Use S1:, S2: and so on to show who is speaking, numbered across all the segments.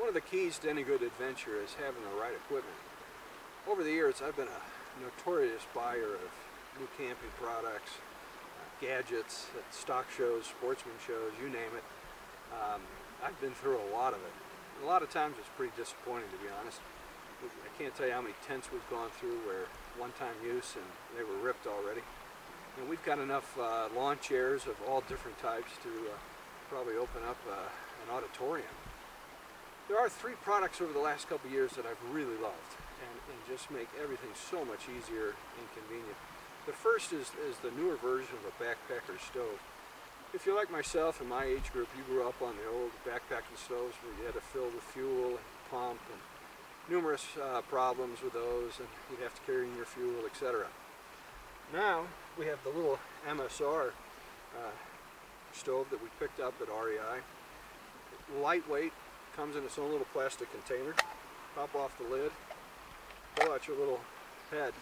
S1: One of the keys to any good adventure is having the right equipment. Over the years, I've been a notorious buyer of new camping products, gadgets, at stock shows, sportsman shows, you name it. I've been through a lot of it. A lot of times it's pretty disappointing, to be honest. I can't tell you how many tents we've gone through where one-time use and they were ripped already. And we've got enough lawn chairs of all different types to probably open up an auditorium. There are 3 products over the last couple of years that I've really loved and just make everything so much easier and convenient. The first is the newer version of a backpacker stove. If you're like myself and my age group, you grew up on the old backpacking stoves where you had to fill with fuel and pump and numerous problems with those, and you'd have to carry in your fuel, etc. Now we have the little MSR stove that we picked up at REI. Lightweight, comes in its own little plastic container. Pop off the lid, pull out your little head.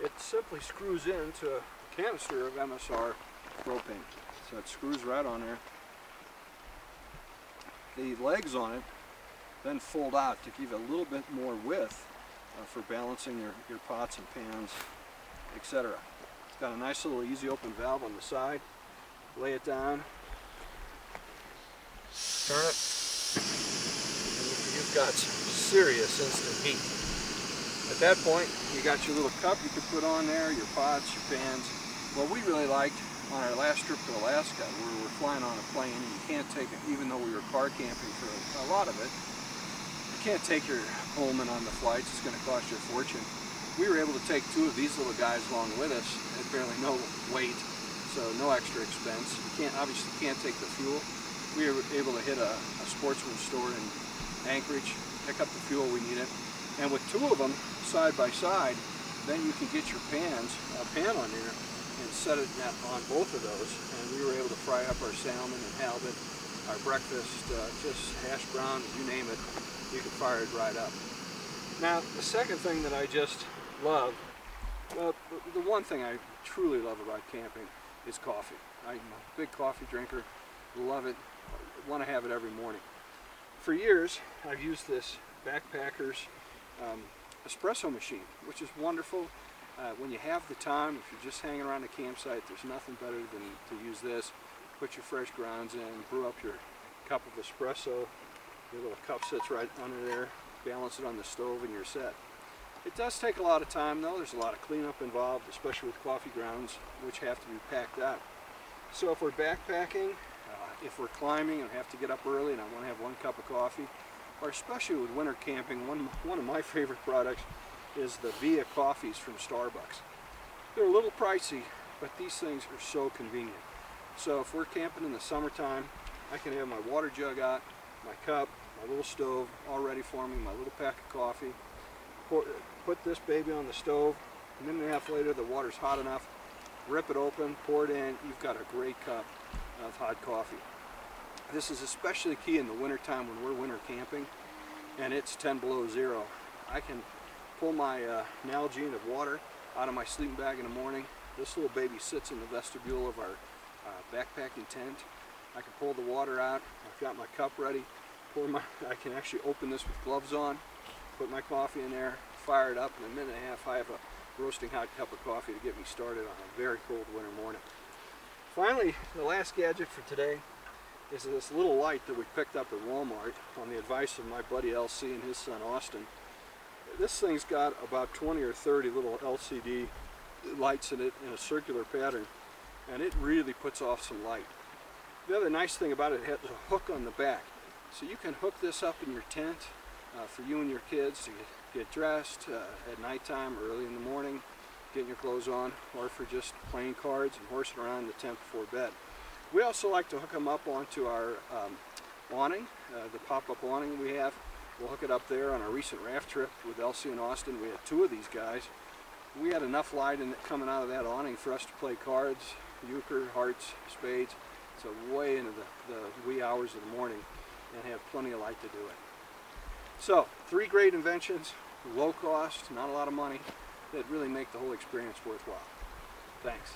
S1: It simply screws into a canister of MSR propane. So it screws right on there. The legs on it then fold out to give it a little bit more width for balancing your pots and pans, etc. It's got a nice little easy open valve on the side. Lay it down, turn it, and you've got some serious instant heat. At that point, you got your little cup you could put on there, your pots, your pans. What we really liked on our last trip to Alaska, where we were flying on a plane, and you can't take it, even though we were car camping for a lot of it, you can't take your Pullman on the flights, it's going to cost you a fortune. We were able to take 2 of these little guys along with us at barely no weight, so no extra expense. You obviously can't take the fuel. We were able to hit a sportsman store in Anchorage, pick up the fuel we needed, and with 2 of them side by side, then you can get your pan on there and set it on both of those, and we were able to fry up our salmon and halibut, our breakfast, just hash brown, you name it, you can fire it right up. Now, the second thing that I just love, well, the one thing I truly love about camping is coffee. I'm a big coffee drinker, love it, want to have it every morning. For years, I've used this Backpackers espresso machine, which is wonderful. When you have the time, if you're just hanging around a campsite, there's nothing better than to use this. Put your fresh grounds in, brew up your cup of espresso. Your little cup sits right under there. Balance it on the stove and you're set. It does take a lot of time though. There's a lot of cleanup involved, especially with coffee grounds, which have to be packed out. So if we're backpacking, if we're climbing and have to get up early and I want to have 1 cup of coffee, or especially with winter camping, one of my favorite products is the Via coffees from Starbucks. They're a little pricey, but these things are so convenient. So if we're camping in the summertime, I can have my water jug out, my cup, my little stove all ready for me, my little pack of coffee. Put this baby on the stove. A minute and a half later, the water's hot enough. Rip it open, pour it in. You've got a great cup of hot coffee. This is especially key in the wintertime when we're winter camping and it's 10 below 0. I can pull my Nalgene of water out of my sleeping bag in the morning. This little baby sits in the vestibule of our backpacking tent. I can pull the water out. I've got my cup ready. I can actually open this with gloves on, put my coffee in there, fire it up. In a minute and a half, I have a roasting hot cup of coffee to get me started on a very cold winter morning. Finally, the last gadget for today is this little light that we picked up at Walmart on the advice of my buddy LC and his son Austin. This thing's got about 20 or 30 little LCD lights in it in a circular pattern, and it really puts off some light. The other nice thing about it, it has a hook on the back, so you can hook this up in your tent for you and your kids to get dressed at nighttime or early in the morning, getting your clothes on, or for just playing cards and horsing around the tent before bed. We also like to hook them up onto our awning, the pop-up awning we have. We'll hook it up there. On our recent raft trip with Elsie and Austin, we had 2 of these guys. We had enough light coming out of that awning for us to play cards, euchre, hearts, spades, so way into the wee hours of the morning, and have plenty of light to do it. So, 3 great inventions, low cost, not a lot of money, that really make the whole experience worthwhile. Thanks.